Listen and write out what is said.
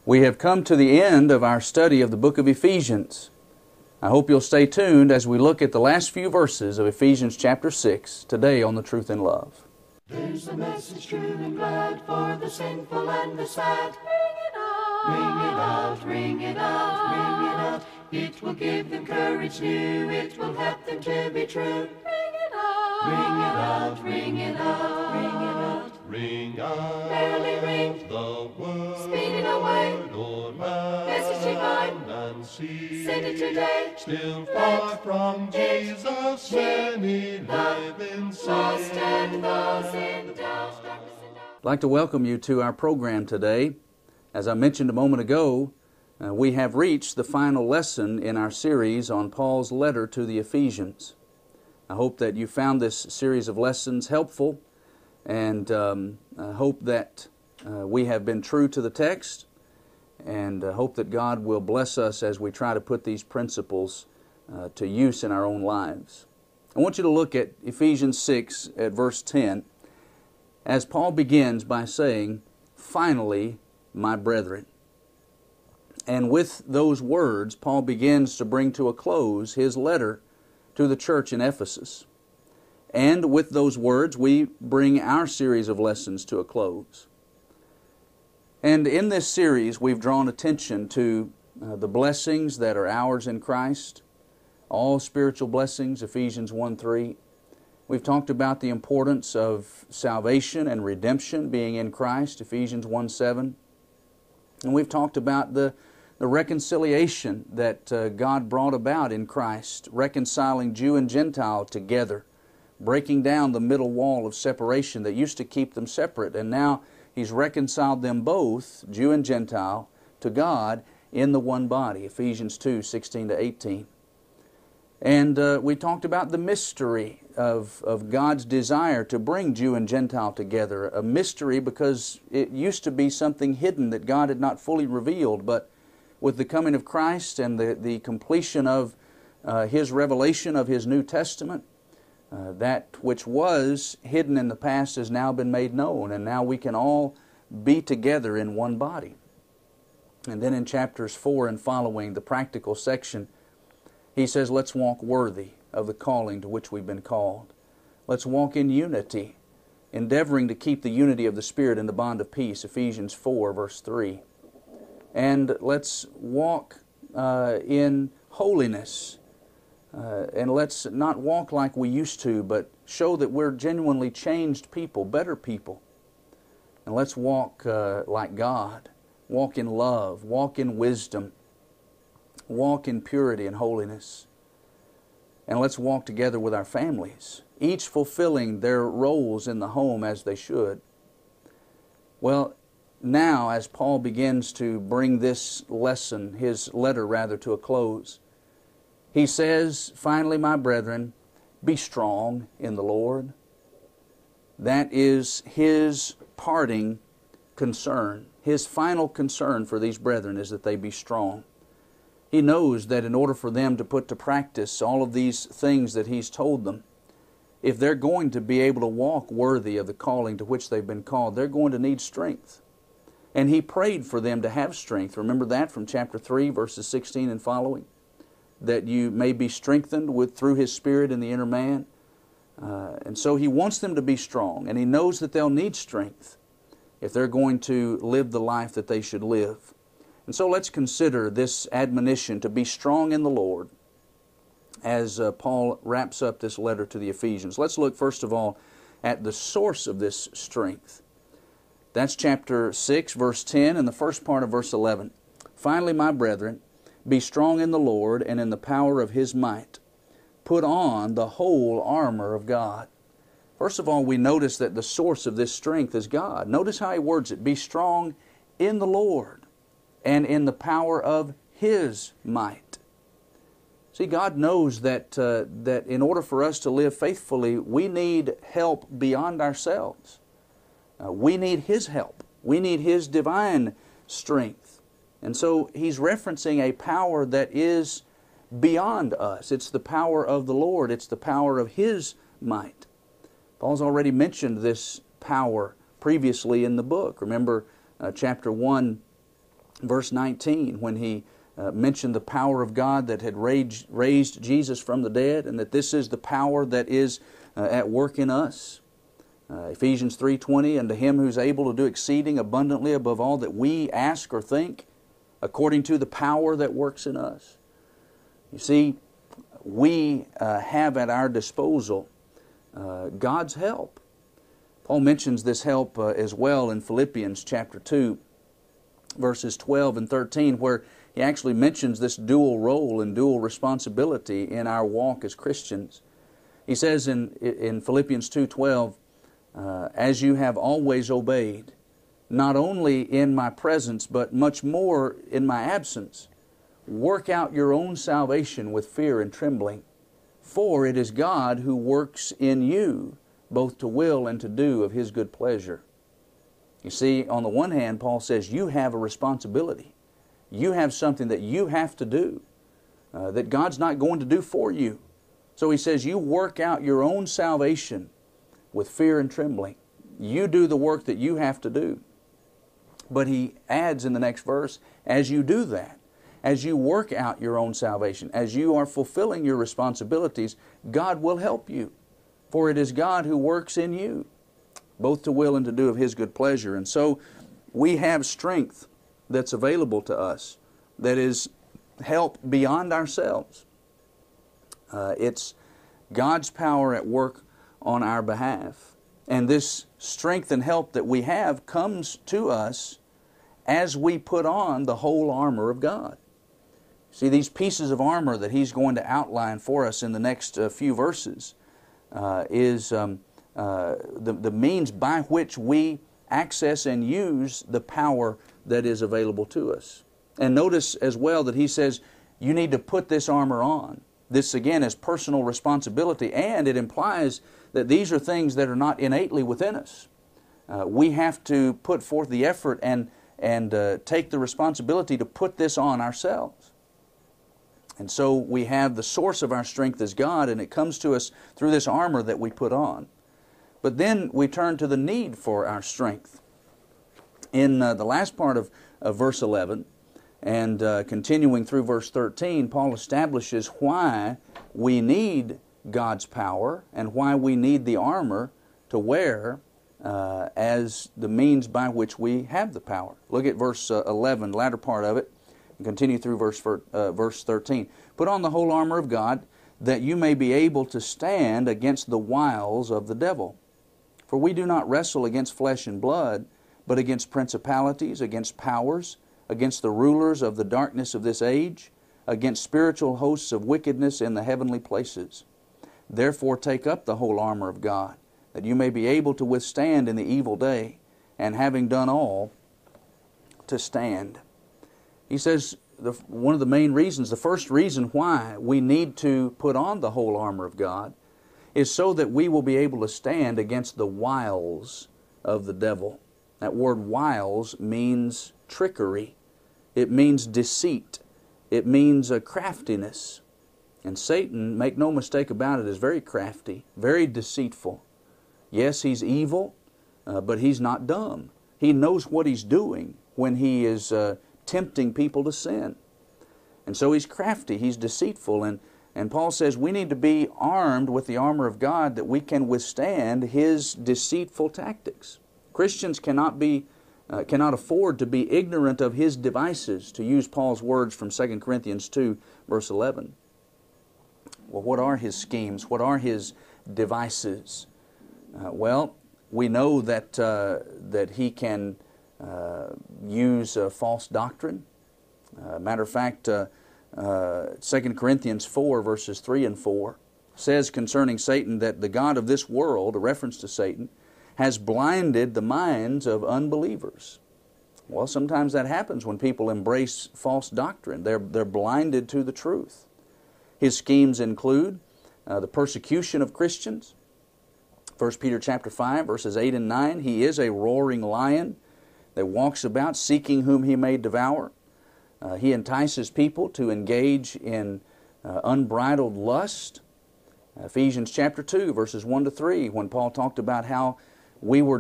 We have come to the end of our study of the book of Ephesians. I hope you'll stay tuned as we look at the last few verses of Ephesians chapter 6 today on the Truth in Love. There's a message true and glad for the sinful and the sad. Ring it out, ring it out, ring it out. It will give them courage new, it will help them to be true. Ring it out, ring it out, ring it out, ring it out. Ring out, Merrily ring, the word, speeding away, Lord, man, message divine, and see. send it today. Still far from Jesus, many live in Lost sin. and those in doubt, darkness and doubt. I'd like to welcome you to our program today. As I mentioned a moment ago, we have reached the final lesson in our series on Paul's letter to the Ephesians. I hope that you found this series of lessons helpful, and I hope that we have been true to the text, and hope that God will bless us as we try to put these principles to use in our own lives. I want you to look at Ephesians 6 at verse 10, as Paul begins by saying, "Finally, my brethren." And with those words, Paul begins to bring to a close his letter to the church in Ephesus. And with those words, we bring our series of lessons to a close. And in this series, we've drawn attention to the blessings that are ours in Christ, all spiritual blessings, Ephesians 1:3. We've talked about the importance of salvation and redemption being in Christ, Ephesians 1:7. And we've talked about the reconciliation that God brought about in Christ, reconciling Jew and Gentile together, breaking down the middle wall of separation that used to keep them separate, and now He's reconciled them both, Jew and Gentile, to God in the one body, Ephesians 2:16-18. And we talked about the mystery of God's desire to bring Jew and Gentile together, a mystery because it used to be something hidden that God had not fully revealed, but with the coming of Christ and the completion of His revelation of His New Testament, that which was hidden in the past has now been made known, and now we can all be together in one body. And then in chapters 4 and following, the practical section, he says, let's walk worthy of the calling to which we've been called. Let's walk in unity, endeavoring to keep the unity of the Spirit in the bond of peace, Ephesians 4, verse 3. And let's walk in holiness. And let's not walk like we used to, but show that we're genuinely changed people, better people. And let's walk like God, walk in love, walk in wisdom, walk in purity and holiness. And let's walk together with our families, each fulfilling their roles in the home as they should. Well, now as Paul begins to bring this lesson, his letter rather, to a close, he says, finally, my brethren, be strong in the Lord. That is his parting concern. His final concern for these brethren is that they be strong. He knows that in order for them to put to practice all of these things that he's told them, if they're going to be able to walk worthy of the calling to which they've been called, they're going to need strength. And he prayed for them to have strength. Remember that from chapter 3, verses 16 and following? That you may be strengthened through His Spirit in the inner man. And so He wants them to be strong, and He knows that they'll need strength if they're going to live the life that they should live. And so let's consider this admonition to be strong in the Lord as Paul wraps up this letter to the Ephesians. Let's look first of all at the source of this strength. That's chapter 6, verse 10, and the first part of verse 11. Finally, my brethren, be strong in the Lord and in the power of His might. Put on the whole armor of God. First of all, we notice that the source of this strength is God. Notice how he words it. Be strong in the Lord and in the power of His might. See, God knows that in order for us to live faithfully, we need help beyond ourselves. We need His help. We need His divine strength. And so He's referencing a power that is beyond us. It's the power of the Lord. It's the power of His might. Paul's already mentioned this power previously in the book. Remember chapter 1 Verse 19, when he mentioned the power of God that had raised Jesus from the dead, and that this is the power that is at work in us. Ephesians 3:20, and to Him who's able to do exceeding abundantly above all that we ask or think, according to the power that works in us. You see, we have at our disposal God's help. Paul mentions this help as well in Philippians chapter 2, verses 12 and 13, where he actually mentions this dual role and dual responsibility in our walk as Christians. He says in Philippians 2:12, as you have always obeyed, not only in my presence, but much more in my absence, work out your own salvation with fear and trembling. For it is God who works in you, both to will and to do of His good pleasure. You see, on the one hand, Paul says you have a responsibility. You have something that you have to do, that God's not going to do for you. So he says you work out your own salvation with fear and trembling. You do the work that you have to do. But he adds in the next verse, as you do that, as you work out your own salvation, as you are fulfilling your responsibilities, God will help you. For it is God who works in you, both to will and to do of His good pleasure. And so we have strength that's available to us that is help beyond ourselves. It's God's power at work on our behalf. And this strength and help that we have comes to us as we put on the whole armor of God. See, these pieces of armor that he's going to outline for us in the next few verses is the means by which we access and use the power that is available to us. And notice as well that he says you need to put this armor on. This again is personal responsibility, and it implies that these are things that are not innately within us. We have to put forth the effort and take the responsibility to put this on ourselves. And so we have the source of our strength as God, and it comes to us through this armor that we put on. But then we turn to the need for our strength. In the last part of verse 11, and continuing through verse 13, Paul establishes why we need God's power and why we need the armor to wear as the means by which we have the power. Look at verse 11, the latter part of it, and continue through verse 13. Put on the whole armor of God, that you may be able to stand against the wiles of the devil. For we do not wrestle against flesh and blood, but against principalities, against powers, against the rulers of the darkness of this age, against spiritual hosts of wickedness in the heavenly places. Therefore take up the whole armor of God, that you may be able to withstand in the evil day, and having done all, to stand. He says one of the main reasons, the first reason why we need to put on the whole armor of God is so that we will be able to stand against the wiles of the devil. That word wiles means trickery. It means deceit. It means craftiness. And Satan, make no mistake about it, is very crafty, very deceitful. Yes, he's evil, but he's not dumb. He knows what he's doing when he is tempting people to sin. And so he's crafty, he's deceitful, and Paul says we need to be armed with the armor of God that we can withstand his deceitful tactics. Christians cannot afford to be ignorant of his devices, to use Paul's words from 2 Corinthians 2, verse 11. Well, what are his schemes? What are his devices? Well, we know that he can use false doctrine. Matter of fact, 2 Corinthians 4, verses 3 and 4 says concerning Satan that the god of this world, a reference to Satan, has blinded the minds of unbelievers. Well, sometimes that happens when people embrace false doctrine. They're blinded to the truth. His schemes include the persecution of Christians. 1 Peter chapter 5, verses 8 and 9, he is a roaring lion that walks about seeking whom he may devour. He entices people to engage in unbridled lust. Ephesians chapter 2, verses 1 to 3, when Paul talked about how we were